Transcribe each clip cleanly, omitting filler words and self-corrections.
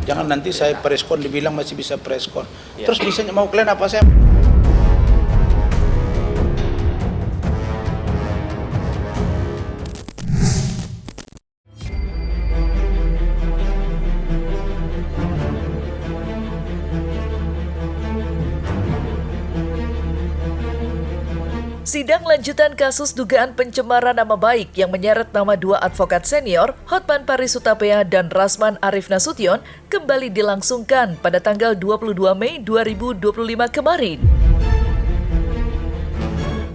Jangan nanti saya preskon dibilang masih bisa preskon. Terus bisanya mau kalian apa saya? Sidang lanjutan kasus dugaan pencemaran nama baik yang menyeret nama dua advokat senior, Hotman Paris Hutapea dan Rasman Arif Nasution, kembali dilangsungkan pada tanggal 22 Mei 2025 kemarin.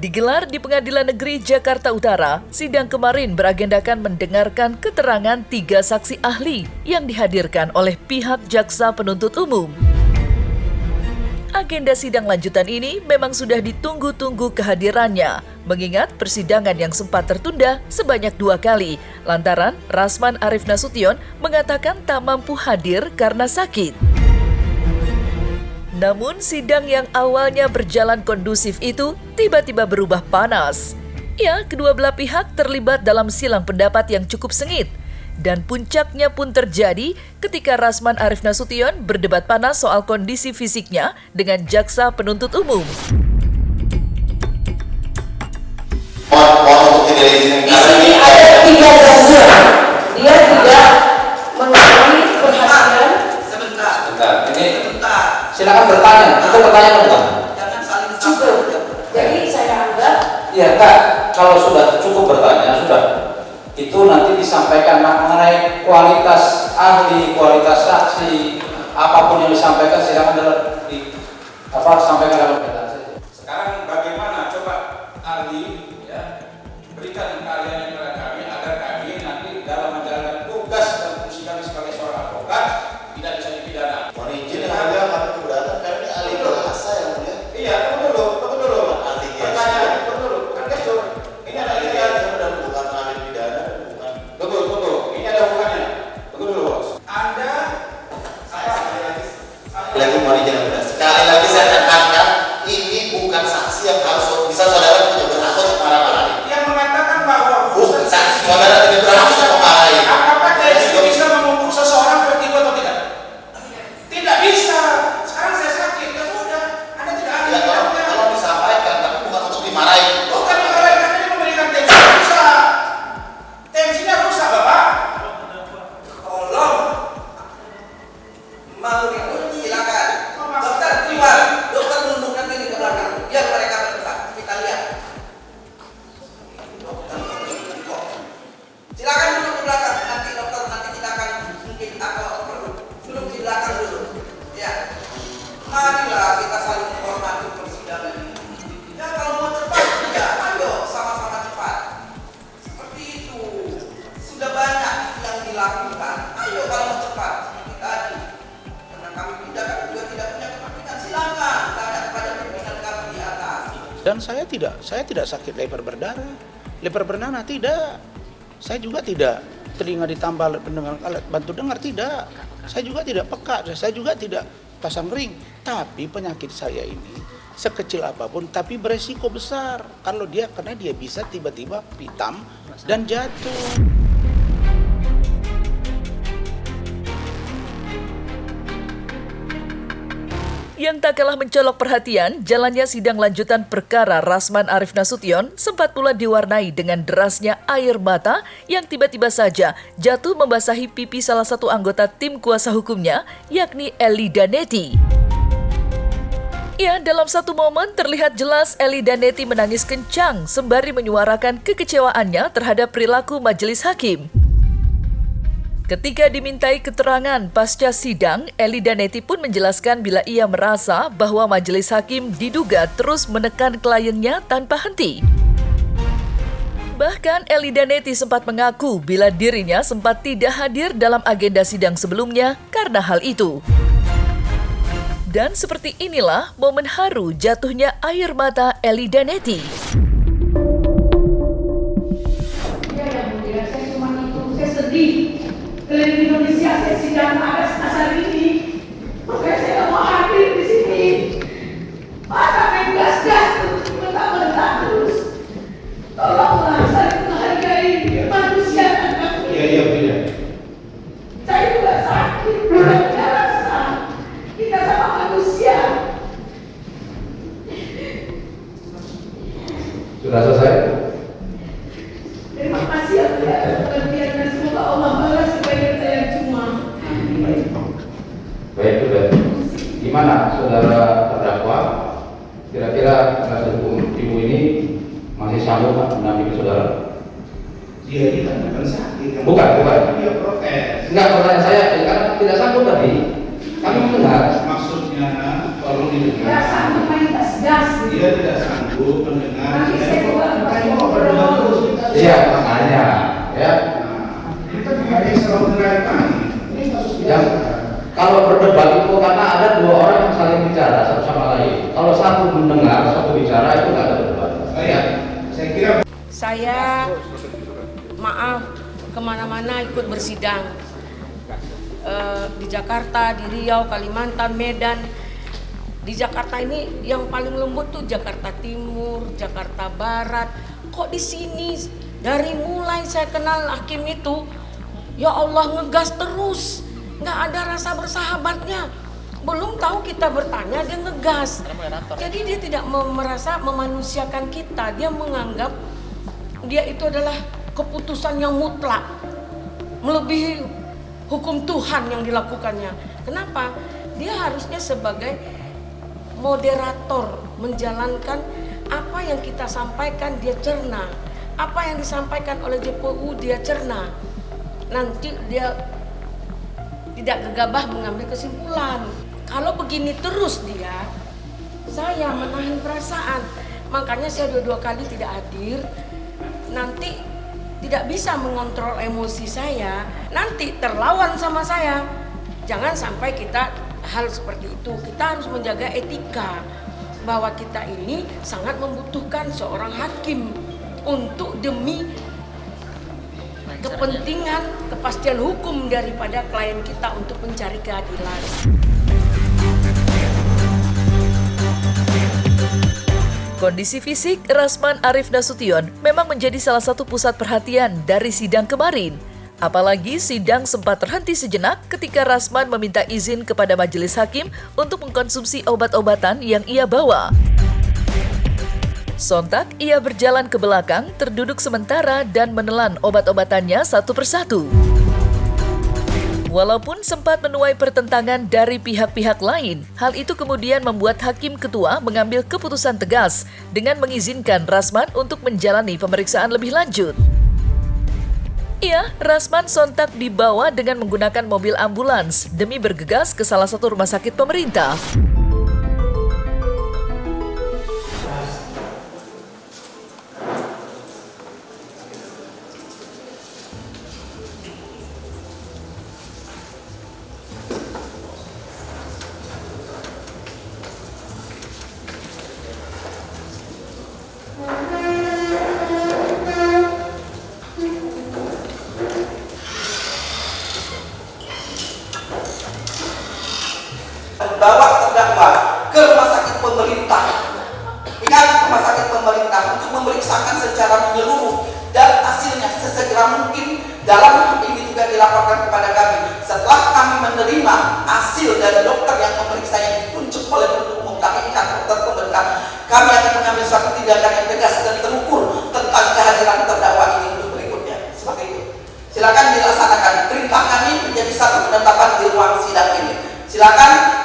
Digelar di Pengadilan Negeri Jakarta Utara, sidang kemarin beragendakan mendengarkan keterangan 3 saksi ahli yang dihadirkan oleh pihak jaksa penuntut umum. Agenda sidang lanjutan ini memang sudah ditunggu-tunggu kehadirannya, mengingat persidangan yang sempat tertunda sebanyak 2 kali, lantaran Rasman Arif Nasution mengatakan tak mampu hadir karena sakit. Namun sidang yang awalnya berjalan kondusif itu tiba-tiba berubah panas. Ya, kedua belah pihak terlibat dalam silang pendapat yang cukup sengit. Dan puncaknya pun terjadi ketika Rasman Arif Nasution berdebat panas soal kondisi fisiknya dengan jaksa penuntut umum. Di sini ada 3 gangguan. Dia tidak mengalami perhatian. Sebentar. Ini silakan bertanya. Itu pertanyaan bukan? Jangan saling cukup. Jadi saya anggap. Ya Kak, kalau sudah cukup bertanya sudah. Itu nanti disampaikan mengenai kualitas ahli, kualitas saksi, apapun yang disampaikan silakan sampaikan dalam peta saja. Sekarang bagaimana coba ahli berikan keahlian kepada kami agar kami nanti dalam menjalankan tugas dan fungsi kami sebagai seorang advokat tidak bisa dipidana. Mohon izin yang ada kami keberatan karena ini ahli bahasa yang mulia. Iya, tunggu dulu. Ahli Pertanyaan, tunggu dulu. Kan gestur. Ini ada dan bukan ahli pidana. Tunggu. Ini ada hubungannya. Tunggu dulu, Bos. Anda, saya Lagi mohon izin yang mulia. Sekali lagi saya tekankan ini bukan saksi yang harus bisa saudara punya berhak untuk marah-marahi. yang mengatakan bahwa Bukan saksi saudara tidak berhak untuk memarahi. apakah TSI bisa memupuk seseorang vertigo atau tidak? Tidak bisa. Sekarang saya sakit, ya sudah. Anda tidak ada. Ya kalau disampaikan tapi bukan untuk dimarahi. Bukan memarahi, Anda memberikan tensi rusak. Tensinya rusak, Bapak. Tolong. Mau silakan. Dokter keluar. Dokter tundukkan diri ke belakang. Biar mereka berdebat. Kita lihat. Silakan duduk di belakang. Nanti dokter kita akan mungkin apa perlu duduk di belakang dulu. Ya. Marilah kita saling menghormati persidangan ini. Ya kalau mau cepat, ya ayo sama-sama cepat. Seperti itu. Sudah banyak yang dilakukan. Ayo kalau mau cepat seperti tadi. Karena kami juga tidak punya kepentingan. Silakan tanya kepada pimpinan kami di atas. Dan saya tidak sakit leher berdarah. Leher berdarah tidak. Saya juga tidak telinga ditambah pendengar alat bantu dengar tidak. Saya juga tidak peka, saya juga tidak pasang ring. Tapi penyakit saya ini sekecil apapun tapi beresiko besar karena dia bisa tiba-tiba hitam dan jatuh. Yang tak kalah mencolok perhatian, jalannya sidang lanjutan perkara Rasman Arif Nasution sempat pula diwarnai dengan derasnya air mata yang tiba-tiba saja jatuh membasahi pipi salah satu anggota tim kuasa hukumnya, yakni Eli Daneti. Ya, dalam satu momen terlihat jelas Eli Daneti menangis kencang sembari menyuarakan kekecewaannya terhadap perilaku majelis hakim. Ketika dimintai keterangan pasca sidang, Eli Daneti pun menjelaskan bila ia merasa bahwa majelis hakim diduga terus menekan kliennya tanpa henti. Bahkan Eli Daneti sempat mengaku bila dirinya sempat tidak hadir dalam agenda sidang sebelumnya karena hal itu. Dan seperti inilah momen haru jatuhnya air mata Eli Daneti. Ya, yang mulia, saya cuma itu, saya sedih. Keliling Indonesia saya sidang ada asal ini, makanya saya nggak mau hadir di sini. Masa main gas-gas terus, meletak terus. Tolonglah saya menghargai manusia dan manusia. Iya. Saya juga sakit, mudah-mudahan Bukan. Dia protes. Enggak, pertanyaan saya, karena tidak sanggup tadi. Kami mendengar. Maksudnya, tolong Tidak didengar. sanggup main gas. Dia tidak sanggup mendengar. Nanti saya buat Iya, makanya. Ya. Kita tidak extraordinary time. Ini kasus Yang kalau berdebat itu karena ada dua orang yang saling bicara satu sama lain. Kalau satu mendengar, satu bicara itu nggak ada berdebat. Saya kira Saya maaf kemana-mana ikut bersidang di Jakarta, di Riau, Kalimantan, Medan. Di Jakarta ini yang paling lembut tuh Jakarta Timur, Jakarta Barat. Kok di sini dari mulai saya kenal hakim itu, ya Allah ngegas terus, nggak ada rasa bersahabatnya. Belum tahu kita bertanya dia ngegas. Jadi dia tidak merasa memanusiakan kita. Dia menganggap dia itu adalah keputusan yang mutlak, melebihi hukum Tuhan yang dilakukannya. Kenapa? Dia harusnya sebagai moderator menjalankan apa yang kita sampaikan, dia cerna. Apa yang disampaikan oleh JPU dia cerna. Nanti dia tidak gegabah mengambil kesimpulan. Kalau begini terus dia, saya menahan perasaan. Makanya saya dua kali tidak hadir. Nanti tidak bisa mengontrol emosi saya, nanti terlawan sama saya. Jangan sampai kita hal seperti itu. Kita harus menjaga etika bahwa kita ini sangat membutuhkan seorang hakim untuk demi kepentingan kepastian hukum daripada klien kita untuk mencari keadilan. Kondisi fisik Rasman Arif Nasution memang menjadi salah satu pusat perhatian dari sidang kemarin. Apalagi sidang sempat terhenti sejenak ketika Rasman meminta izin kepada majelis hakim untuk mengkonsumsi obat-obatan yang ia bawa. Sontak ia berjalan ke belakang, terduduk sementara dan menelan obat-obatannya satu persatu. Walaupun sempat menuai pertentangan dari pihak-pihak lain, hal itu kemudian membuat Hakim Ketua mengambil keputusan tegas dengan mengizinkan Rasman untuk menjalani pemeriksaan lebih lanjut. Rasman sontak dibawa dengan menggunakan mobil ambulans demi bergegas ke salah satu rumah sakit pemerintah. Bawa terdakwa ke rumah sakit pemerintah. Ingat, rumah sakit pemerintah untuk memeriksakan secara menyeluruh dan hasilnya sesegera mungkin. Dalam hal ini juga dilaporkan kepada kami. Setelah kami menerima hasil dari dokter yang memeriksa yang ditunjuk oleh penuntut umum, kami ingat dokter pemerintah, kami akan mengambil suatu tindakan yang tegas dan terukur tentang kehadiran terdakwa ini untuk berikutnya. Seperti itu. Silakan dilaksanakan. Perintah kami menjadi satu penetapan di ruang sidang ini. Silakan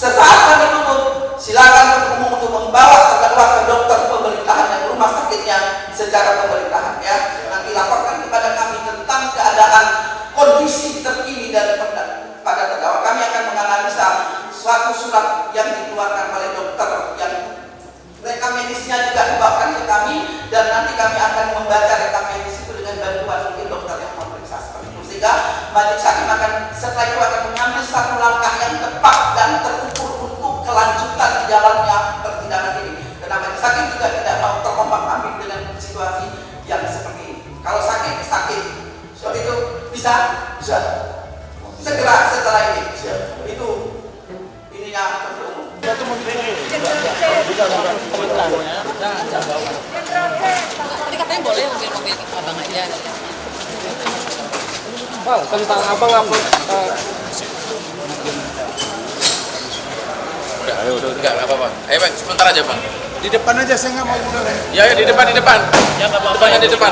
sesaat kami tutup, silakan penuntut umum untuk membawa terdakwa ke dokter pemerintahan dan rumah sakitnya secara pemerintahan, ya. Nanti laporkan kepada kami tentang keadaan kondisi terkini dari pada terdakwa. Kami akan menganalisa suatu surat yang dikeluarkan oleh dokter yang rekam medisnya juga dibawakan ke kami, dan nanti kami akan membaca rekam medis itu dengan bantuan mungkin dokter yang memeriksa seperti itu, sehingga majelis hakim akan setelah itu akan mengambil satu langkah yang tepat dan terukur untuk kelanjutan jalannya persidangan ini. Karena majelis hakim juga tidak mau terombang-ambing dengan situasi yang seperti ini. Kalau sakit, sakit. Seperti itu bisa segera setelah ini. Itu ininya penuntut umum. Tadi katanya boleh mobil abang aja. Bang, tentang abang apa? Udah, enggak apa-apa. Ayo Bang, sebentar aja Bang. di depan aja, saya nggak mau udah. Ya, di depan. Ya, enggak apa-apa. Depannya di depan.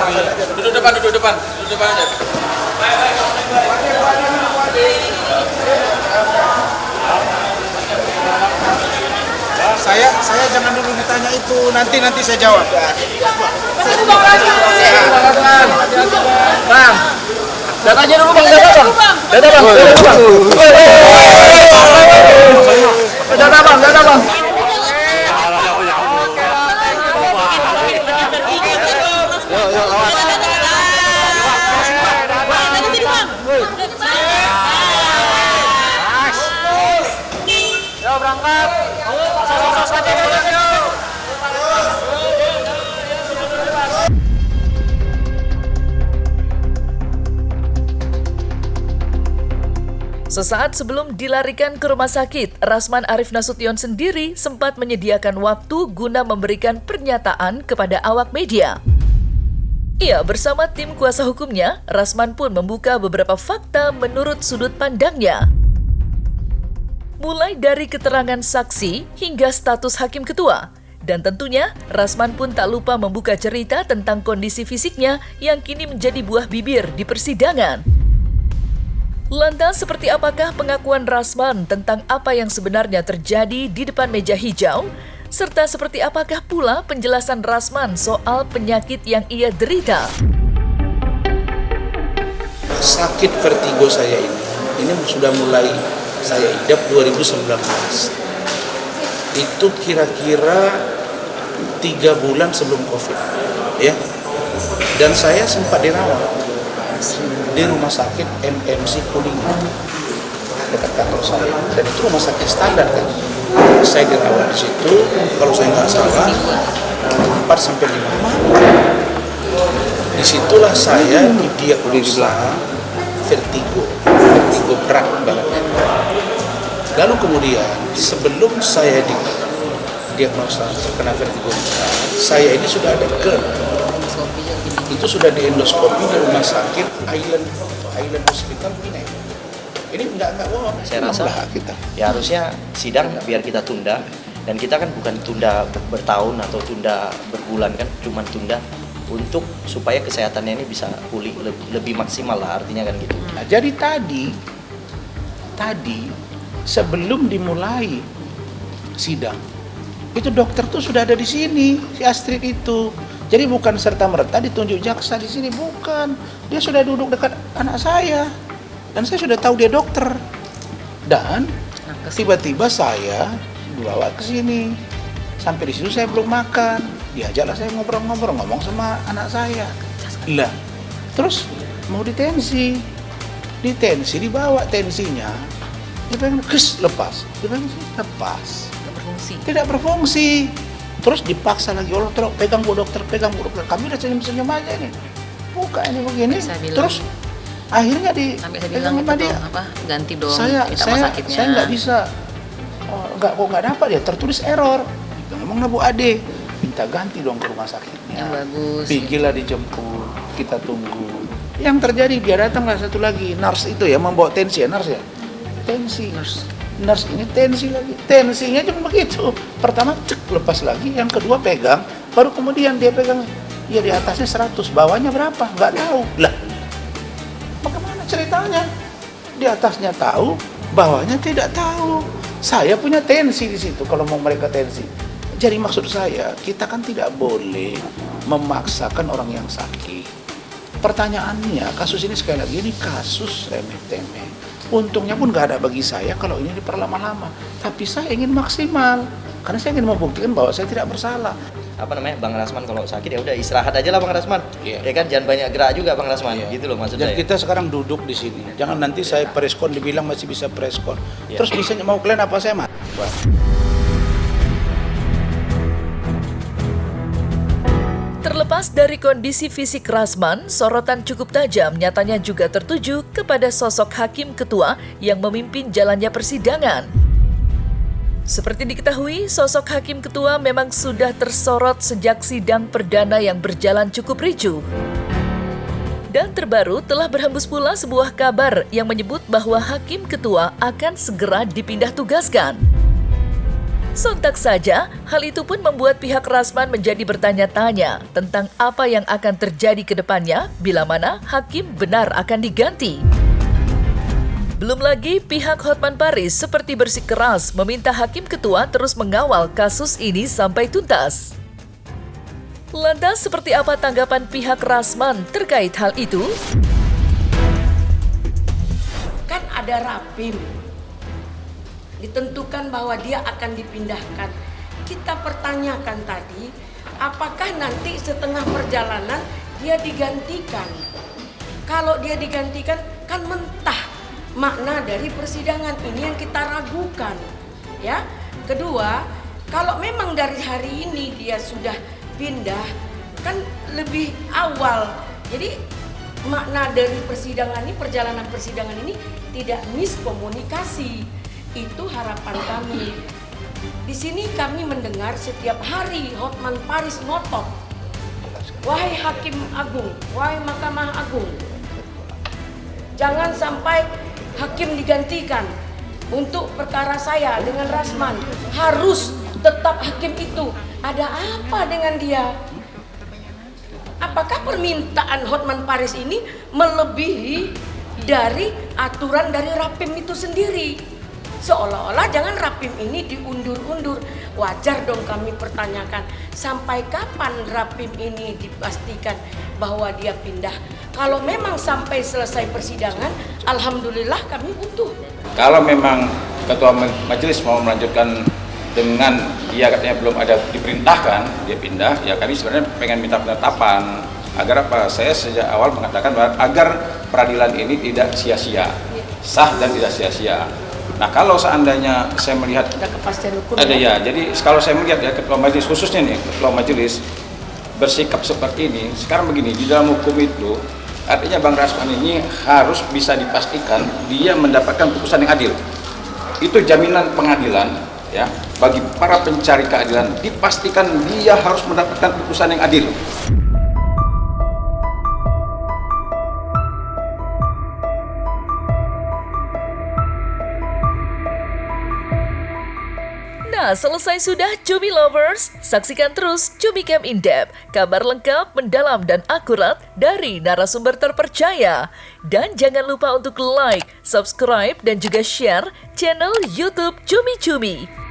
Duduk depan aja. Saya jangan dulu ditanya itu, nanti saya jawab. Bang, Datanya dulu bang, data bang. Data bang. Sesaat sebelum dilarikan ke rumah sakit, Rasman Arif Nasution sendiri sempat menyediakan waktu guna memberikan pernyataan kepada awak media. Ia bersama tim kuasa hukumnya, Rasman pun membuka beberapa fakta menurut sudut pandangnya. Mulai dari keterangan saksi hingga status hakim ketua. Dan tentunya, Rasman pun tak lupa membuka cerita tentang kondisi fisiknya yang kini menjadi buah bibir di persidangan. Lantas, seperti apakah pengakuan Rasman tentang apa yang sebenarnya terjadi di depan meja hijau? Serta seperti apakah pula penjelasan Rasman soal penyakit yang ia derita? Sakit vertigo saya ini sudah mulai saya idap 2019. Itu kira-kira 3 bulan sebelum COVID, ya. Dan saya sempat dirawat di rumah sakit MMC Kuningan dekat kantor saya, dan itu rumah sakit standar kan. Saya dirawat di situ, kalau saya nggak salah 4-5 malam. Disitulah saya didiagnosa vertigo berat banget. Lalu kemudian sebelum saya didiagnosa terkena vertigo berat, saya ini sudah ada GERD. Itu sudah di endoskopi di rumah sakit Island Hospital ini. Ini enggak bohong. Saya rasa kita. Ya harusnya sidang biar kita tunda, dan kita kan bukan tunda bertahun atau tunda berbulan kan, cuma tunda untuk supaya kesehatannya ini bisa pulih lebih maksimal lah, artinya kan gitu. Nah, jadi tadi sebelum dimulai sidang itu dokter tuh sudah ada di sini, si Astrid itu. Jadi bukan serta-merta ditunjuk jaksa di sini, bukan. Dia sudah duduk dekat anak saya. Dan saya sudah tahu dia dokter. Dan tiba-tiba saya dibawa ke sini. Sampai di situ saya belum makan. Diajaklah saya ngobrol-ngobrol, ngomong sama anak saya. Lah, terus mau ditensi. Ditensi, dibawa tensinya. Dia pengen, lepas. Dia pengen, lepas. Tidak berfungsi. Terus dipaksa lagi, Allah tolong pegang bu dokter. Kami udah senyum-senyum aja ini. Buka ini begini. Terus akhirnya sampai saya bilang itu dia. Ganti dong saya nggak bisa. Nggak dapat ya, tertulis error. Ngomongnya Bu Ade, minta ganti dong ke rumah sakitnya. Yang bagus. Pergilah dijemput, kita tunggu. Yang terjadi dia datanglah satu lagi, nurse itu ya, membawa tensi ya, nurse ya. Tensi. Nurse ini tensi lagi, tensinya cuma begitu. Pertama cek, lepas lagi, yang kedua pegang, baru kemudian dia pegang, ya di atasnya 100, bawahnya berapa, nggak tahu. Lah, bagaimana ceritanya? Di atasnya tahu, bawahnya tidak tahu. Saya punya tensi di situ kalau mau mereka tensi. Jadi maksud saya, kita kan tidak boleh memaksakan orang yang sakit. Pertanyaannya, kasus ini sekali lagi ini kasus remeh-temeh. Untungnya pun nggak ada bagi saya kalau ini diperlama-lama. Tapi saya ingin maksimal, karena saya ingin membuktikan bahwa saya tidak bersalah. Apa namanya, Bang Rasman kalau sakit ya udah istirahat aja lah Bang Rasman. Yeah. Ya kan, jangan banyak gerak juga Bang Rasman. Yeah. Gitu loh maksudnya. Dan kita sekarang duduk di sini. Jangan nanti saya preskon dibilang masih bisa preskon. Yeah. Terus bisa mau kalian apa saya mati. Terlepas dari kondisi fisik Rasman, sorotan cukup tajam nyatanya juga tertuju kepada sosok hakim ketua yang memimpin jalannya persidangan. Seperti diketahui, sosok hakim ketua memang sudah tersorot sejak sidang perdana yang berjalan cukup ricuh. Dan terbaru telah berhembus pula sebuah kabar yang menyebut bahwa hakim ketua akan segera dipindah tugaskan. Sontak saja, hal itu pun membuat pihak Rasman menjadi bertanya-tanya tentang apa yang akan terjadi ke depannya bila mana hakim benar akan diganti. Belum lagi pihak Hotman Paris seperti bersikeras meminta hakim ketua terus mengawal kasus ini sampai tuntas. Lantas seperti apa tanggapan pihak Rasman terkait hal itu? ada rapim, ditentukan bahwa dia akan dipindahkan. Kita pertanyakan tadi, apakah nanti setengah perjalanan dia digantikan? Kalau dia digantikan, kan mentah makna dari persidangan ini yang kita ragukan, ya. Kedua, kalau memang dari hari ini dia sudah pindah, kan lebih awal. Jadi makna dari persidangan ini, perjalanan persidangan ini tidak miskomunikasi. Itu harapan kami. Di sini kami mendengar setiap hari Hotman Paris ngotot, wahai Hakim Agung, wahai Mahkamah Agung, jangan sampai hakim digantikan. Untuk perkara saya dengan Rasman harus tetap hakim itu. Ada apa dengan dia? Apakah permintaan Hotman Paris ini melebihi dari aturan dari rapim itu sendiri? Seolah-olah jangan rapim ini diundur-undur. Wajar dong kami pertanyakan, sampai kapan rapim ini dipastikan bahwa dia pindah? Kalau memang sampai selesai persidangan, alhamdulillah kami butuh. Kalau memang ketua majelis mau melanjutkan dengan dia katanya belum ada diperintahkan dia pindah, ya kami sebenarnya pengen minta penetapan agar apa? Saya sejak awal mengatakan bahwa agar peradilan ini tidak sia-sia, sah dan tidak sia-sia. Nah, kalau seandainya saya melihat ada kepastian hukum, ada ya. Jadi kalau saya melihat ya ketua majelis, khususnya nih ketua majelis bersikap seperti ini, sekarang begini, di dalam hukum itu artinya Bang Rasman ini harus bisa dipastikan dia mendapatkan putusan yang adil. Itu jaminan pengadilan ya bagi para pencari keadilan, dipastikan dia harus mendapatkan putusan yang adil. Nah, selesai sudah Cumi Lovers? Saksikan terus Cumi Camp In Depth, kabar lengkap, mendalam, dan akurat dari narasumber terpercaya. Dan jangan lupa untuk like, subscribe, dan juga share channel YouTube Cumi Cumi.